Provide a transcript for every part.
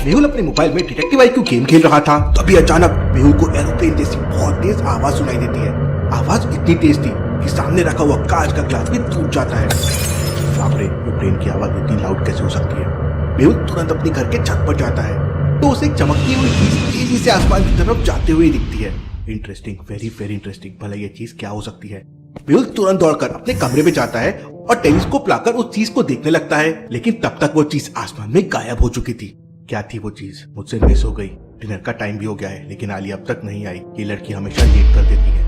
मेहुल अपने मोबाइल में detective IQ game खेल रहा था। तभी अचानक मेहुल को एरोप्लेन जैसी बहुत तेज आवाज सुनाई देती है। आवाज इतनी तेज थी कि सामने रखा हुआ कांच का ग्लास भी टूट जाता है। बाप रे, एरोप्लेन की आवाज इतनी लाउड कैसे हो सकती है? मेहुल तुरंत अपने घर के छत पर जाता है तो उसे एक चमकती हुई चीज तेजी से आसमान की तरफ जाते हुए दिखती है। Interesting, very very interesting. भला ये चीज क्या हो सकती है? मेहुल तुरंत दौड़कर अपने कमरे में जाता है और टेलीस्कोप लाकर उस चीज को देखने लगता है, लेकिन तब तक वो चीज आसमान में गायब हो चुकी थी। क्या थी वो चीज? मुझसे मिस हो गई। डिनर का टाइम भी हो गया है, लेकिन आलिया अब तक नहीं आई। ये लड़की हमेशा लेट कर देती है।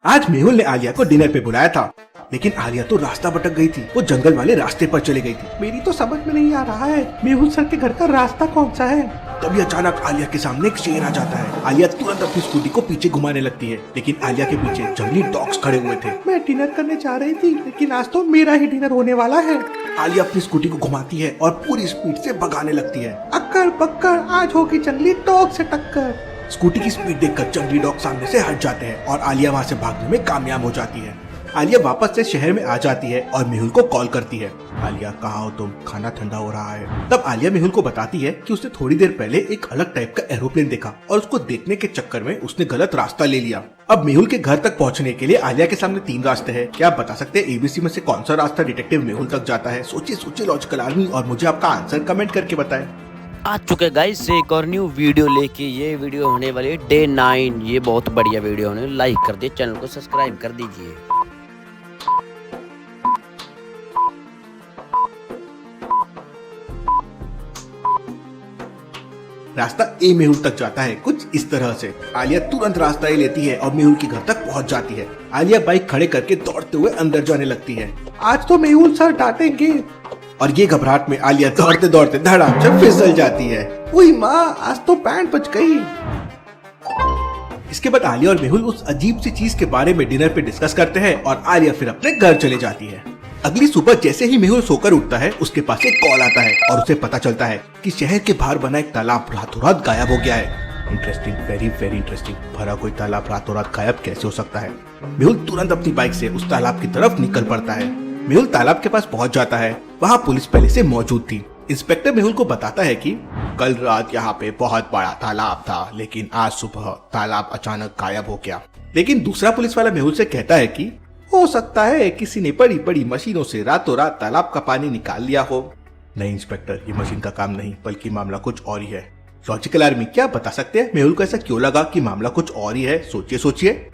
आज मेहुल ने आलिया को डिनर पे बुलाया था, लेकिन आलिया तो रास्ता भटक गई थी। वो जंगल वाले रास्ते पर चली गई थी। मेरी तो समझ में नहीं आ रहा है मेहुल सर के घर का रास्ता कौन सा है। तभी अचानक आलिया के सामने एक शेर आ जाता है। आलिया तुरंत अपनी स्कूटी को पीछे घुमाने लगती है, लेकिन आलिया के पीछे जंगली डॉग्स खड़े हुए थे। मैं डिनर करने जा रही थी, लेकिन आज तो मेरा ही डिनर होने वाला है। आलिया अपनी स्कूटी को घुमाती है और पूरी स्पीड से भगाने लगती है। अक्कर बक्कर, आज होगी जंगली डॉग से टक्कर। स्कूटी की स्पीड देखकर जंगली डॉग सामने से हट जाते हैं और आलिया वहाँ से भागने में कामयाब हो जाती है। आलिया वापस से शहर में आ जाती है और मेहुल को कॉल करती है। आलिया, कहाँ हो तुम? खाना ठंडा हो रहा है। तब आलिया मेहुल को बताती है कि उसने थोड़ी देर पहले एक अलग टाइप का एरोप्लेन देखा और उसको देखने के चक्कर में उसने गलत रास्ता ले लिया। अब मेहुल के घर तक पहुंचने के लिए आलिया के सामने 3 रास्ते हैं। क्या आप बता सकते हैं ABC में से कौन सा रास्ता डिटेक्टिव मेहुल तक जाता है? सोचिए सोचिए लॉजिकल आर्मी, और मुझे आपका आंसर कमेंट करके बताएं। आ चुके गाइस एक और न्यू वीडियो लेके। ये वीडियो होने वाली है डे 9। ये बहुत बढ़िया वीडियो होने, लाइक कर दिए, चैनल को सब्सक्राइब कर दीजिए। रास्ता ए मेहुल तक जाता है कुछ इस तरह से। आलिया तुरंत रास्ता ए लेती है और मेहुल के घर तक पहुंच जाती है। आलिया बाइक खड़े करके दौड़ते हुए अंदर जाने लगती है। आज तो मेहुल सर डांटेंगे। और ये घबराहट में आलिया दौड़ते दौड़ते धड़ाम से फिसल जाती है। ओए माँ, आज तो पैंट बच गई। इसके बाद आलिया और मेहुल उस अजीब सी चीज के बारे में डिनर पे डिस्कस करते हैं और आलिया फिर अपने घर चले जाती है। अगली सुबह जैसे ही मेहुल सोकर उठता है, उसके पास एक कॉल आता है और उसे पता चलता है कि शहर के बाहर बना एक तालाब रातों रात गायब हो गया है। Interesting, very very interesting. भरा कोई तालाब रातों रात गायब कैसे हो सकता है? मेहुल तुरंत अपनी बाइक से उस तालाब की तरफ निकल पड़ता है। मेहुल तालाब के पास पहुंच जाता है। वहाँ पुलिस पहले से मौजूद थी। इंस्पेक्टर मेहुल को बताता है कि कल रात यहाँ पे बहुत बड़ा तालाब था, लेकिन आज सुबह तालाब अचानक गायब हो गया। लेकिन दूसरा पुलिस वाला मेहुल से कहता है कि हो सकता है किसी ने बड़ी बड़ी मशीनों से रातों रात तालाब का पानी निकाल लिया हो। नहीं इंस्पेक्टर, ये मशीन का काम नहीं, बल्कि मामला कुछ और ही है। लॉजिकल आर्मी, क्या बता सकते हैं मेहुल को ऐसा क्यों लगा कि मामला कुछ और ही है? सोचिए सोचिए।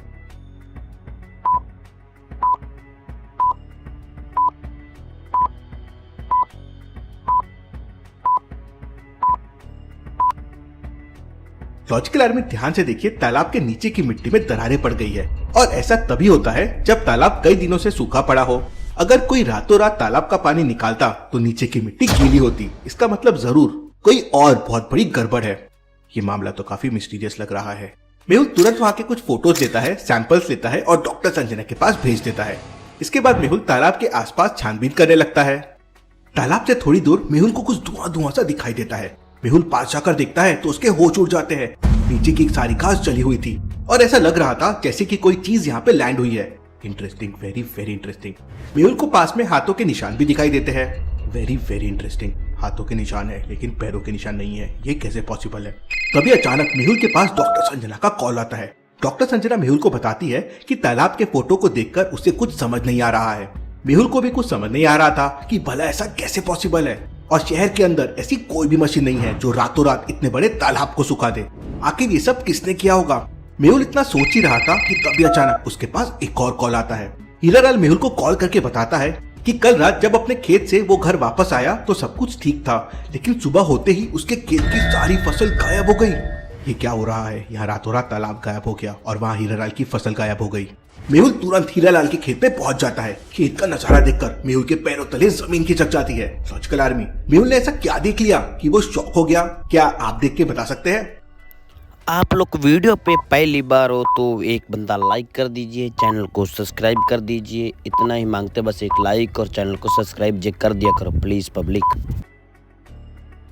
लॉजिकल आर्मी, ध्यान से देखिए, तालाब के नीचे की मिट्टी में दरारें पड़ गई है और ऐसा तभी होता है जब तालाब कई दिनों से सूखा पड़ा हो। अगर कोई रातों रात तालाब का पानी निकालता तो नीचे की मिट्टी गीली होती। इसका मतलब जरूर कोई और बहुत बड़ी गड़बड़ है। ये मामला तो काफी मिस्टीरियस लग रहा है। मेहुल तुरंत वहाँ के कुछ फोटोज लेता है, सैंपल्स लेता है और डॉक्टर संजना के पास भेज देता है। इसके बाद मेहुल तालाब के आसपास छानबीन करने लगता है। तालाब से थोड़ी दूर मेहुल को कुछ धुआं धुआं सा दिखाई देता है। मेहुल पास जाकर देखता है तो उसके होश उड़ जाते हैं। नीचे की सारी घास जली हुई थी और ऐसा लग रहा था जैसे कि कोई चीज यहाँ पे लैंड हुई है। Interesting, very very interesting. Mehul को पास में हाथों के निशान भी दिखाई देते हैं। Very very interesting. हाथों के निशान है, लेकिन पैरों के निशान नहीं है। ये कैसे पॉसिबल है? तभी अचानक मेहुल के पास डॉक्टर संजना का कॉल आता है। डॉक्टर संजना मेहुल को बताती है कि तालाब के फोटो को देखकर उसे कुछ समझ नहीं आ रहा है। मेहुल को भी कुछ समझ नहीं आ रहा था कि भला ऐसा कैसे पॉसिबल है, और शहर के अंदर ऐसी कोई भी मशीन नहीं है जो रातों रात इतने बड़े तालाब को सुखा दे। आखिर ये सब किसने किया होगा? मेहुल इतना सोच ही रहा था कि तभी अचानक उसके पास एक और कॉल आता है। हीरालाल मेहुल को कॉल करके बताता है कि कल रात जब अपने खेत से वो घर वापस आया तो सब कुछ ठीक था, लेकिन सुबह होते ही उसके खेत की सारी फसल गायब हो गई। ये क्या हो रहा है? यहाँ रातों रात तालाब गायब हो गया और वहाँ हीरालाल की फसल गायब हो गई। मेहुल तुरंत हीरालाल के खेत पे पहुंच जाता है। खेत का नजारा देखकर मेहुल के पैरों तले जमीन खिसक जाती है। लॉजिकल आर्मी, मेहुल ने ऐसा क्या देख लिया कि वो शॉक हो गया? क्या आप देख के बता सकते हैं? आप लोग वीडियो पे पहली बार हो तो एक बंदा लाइक कर दीजिए, चैनल को सब्सक्राइब कर दीजिए। इतना ही मांगते, बस एक लाइक और चैनल को सब्सक्राइब जे कर दिया करो प्लीज पब्लिक।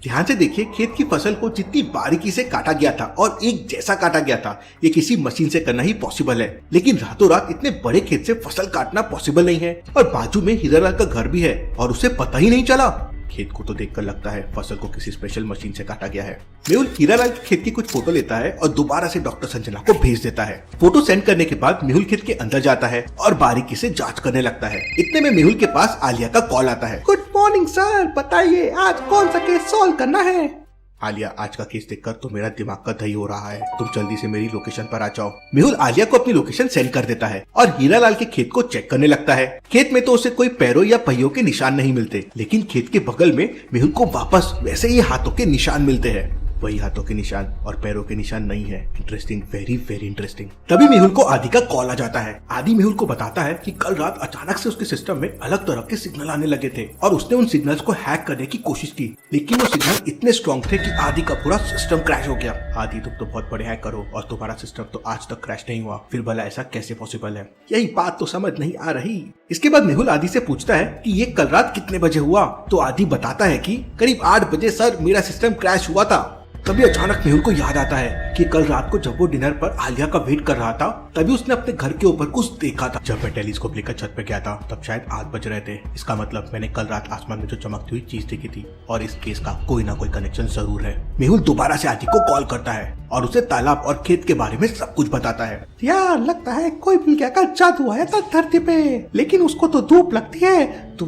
ध्यान से देखिए, खेत की फसल को जितनी बारीकी से काटा गया था और एक जैसा काटा गया था, ये किसी मशीन से करना ही पॉसिबल है। लेकिन रातों रात इतने बड़े खेत से फसल काटना पॉसिबल नहीं है। और बाजू में हीरालाल का घर भी है और उसे पता ही नहीं चला। खेत को तो देखकर लगता है फसल को किसी स्पेशल मशीन से काटा गया है। मेहुल हीरालाल के खेत की कुछ फोटो लेता है और दोबारा से डॉक्टर संजना को भेज देता है। फोटो सेंड करने के बाद मेहुल खेत के अंदर जाता है और बारीकी से जांच करने लगता है। इतने में मेहुल के पास आलिया का कॉल आता है। गुड मॉर्निंग सर, बताइए आज कौन सा केस सॉल्व करना है। आलिया, आज का केस देखकर तो मेरा दिमाग का दही हो रहा है, तुम जल्दी से मेरी लोकेशन पर आ जाओ। मेहुल आलिया को अपनी लोकेशन सेंड कर देता है और हीरालाल के खेत को चेक करने लगता है। खेत में तो उसे कोई पैरों या पहियों के निशान नहीं मिलते, लेकिन खेत के बगल में मेहुल को वापस वैसे ही हाथों के निशान मिलते हैं। वही हाथों के निशान और पैरों के निशान नहीं है। Interesting, very very interesting. तभी मेहुल को आदि का कॉल आ जाता है। आदि मेहुल को बताता है कि कल रात अचानक से उसके सिस्टम में अलग तरह के सिग्नल आने लगे थे और उसने उन सिग्नल्स को हैक करने की कोशिश की, लेकिन वो सिग्नल इतने स्ट्रॉन्ग थे कि आदि का पूरा सिस्टम क्रैश हो गया। आदि, तुम तो बहुत बड़े हैकर हो और तुम्हारा सिस्टम तो आज तक क्रैश नहीं हुआ, फिर भला ऐसा कैसे पॉसिबल है? यही बात तो समझ नहीं आ रही। इसके बाद मेहुल आदि से पूछता है कि ये कल रात कितने बजे हुआ, तो आदि बताता है कि करीब 8 बजे सर मेरा सिस्टम क्रैश हुआ था। तभी अचानक मेहुल को याद आता है कि कल रात को जब वो डिनर पर आलिया का वेट कर रहा था, तभी उसने अपने घर के ऊपर कुछ देखा था। जब मैं टेलीस्कोप लेकर छत पे गया था तब शायद 8 बज रहे थे। इसका मतलब मैंने कल रात आसमान में जो चमकती हुई चीज देखी थी और इस केस का कोई ना कोई कनेक्शन जरूर है। मेहुल दोबारा से आदि को कॉल करता है और उसे तालाब और खेत के बारे में सब कुछ बताता है। यार, लगता है कोई विज्ञान का जादू आया था धरती पे, लेकिन उसको तो धूप लगती है। तो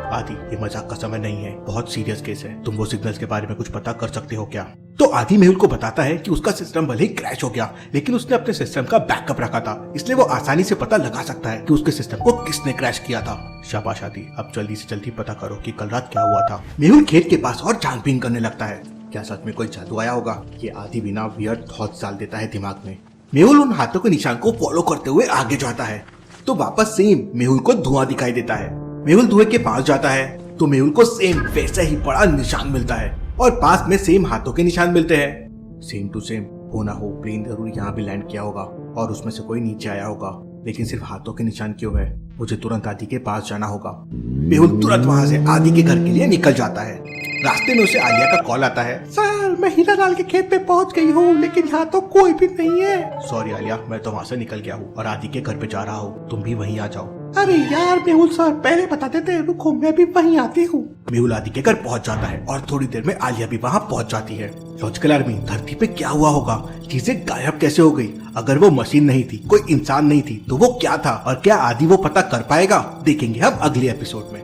आदि, ये मजाक का समय नहीं है, बहुत सीरियस केस है। तुम वो सिग्नल्स के बारे में कुछ पता कर सकते हो क्या? तो आदि मेहुल को बताता है कि उसका सिस्टम भले ही क्रैश हो गया, लेकिन उसने अपने सिस्टम का बैकअप रखा था, इसलिए वो आसानी से पता लगा सकता है कि उसके सिस्टम को किसने क्रैश किया था। शाबाश आदि, अब जल्दी से जल्दी पता करो कि कल रात क्या हुआ था। मेहुल खेत के पास और छानबीन करने लगता है। क्या सच में कोई जादू आया होगा? ये आदि बिना वियर्ड थॉट्स डाल देता है दिमाग में। मेहुल उन हाथों के निशान को फॉलो करते हुए आगे जाता है तो वापस सेम मेहुल को धुआं दिखाई देता है। मेहुल धुएं के पास जाता है तो मेहुल को सेम वैसा ही बड़ा निशान मिलता है और पास में सेम हाथों के निशान मिलते हैं। Same to same. हो ना हो प्लेन जरूर यहाँ भी लैंड किया होगा और उसमें से कोई नीचे आया होगा, लेकिन सिर्फ हाथों के निशान क्यों है? मुझे तुरंत आदि के पास जाना होगा। मेहुल तुरंत वहाँ से आदि के घर के लिए निकल जाता है। रास्ते में उसे आलिया का कॉल आता है। सर, मैं हीरालाल के खेत पे पहुंच गई हूँ, लेकिन यहाँ तो कोई भी नहीं है। सॉरी आलिया, मैं तो वहाँ से निकल गया हूँ और आदि के घर पे जा रहा हूँ, तुम भी वहीं आ जाओ। अरे यार मेहुल सर, पहले बता देते, रुको मैं भी वहीं आती हूँ। मेहुल आदि के घर पहुँच जाता है और थोड़ी देर में आलिया भी वहाँ पहुँच जाती है। लॉजिकल आर्मी, धरती पे क्या हुआ होगा? चीजें गायब कैसे हो गई? अगर वो मशीन नहीं थी, कोई इंसान नहीं थी, तो वो क्या था और क्या आदि वो पता कर पाएगा? देखेंगे हम अगले एपिसोड में।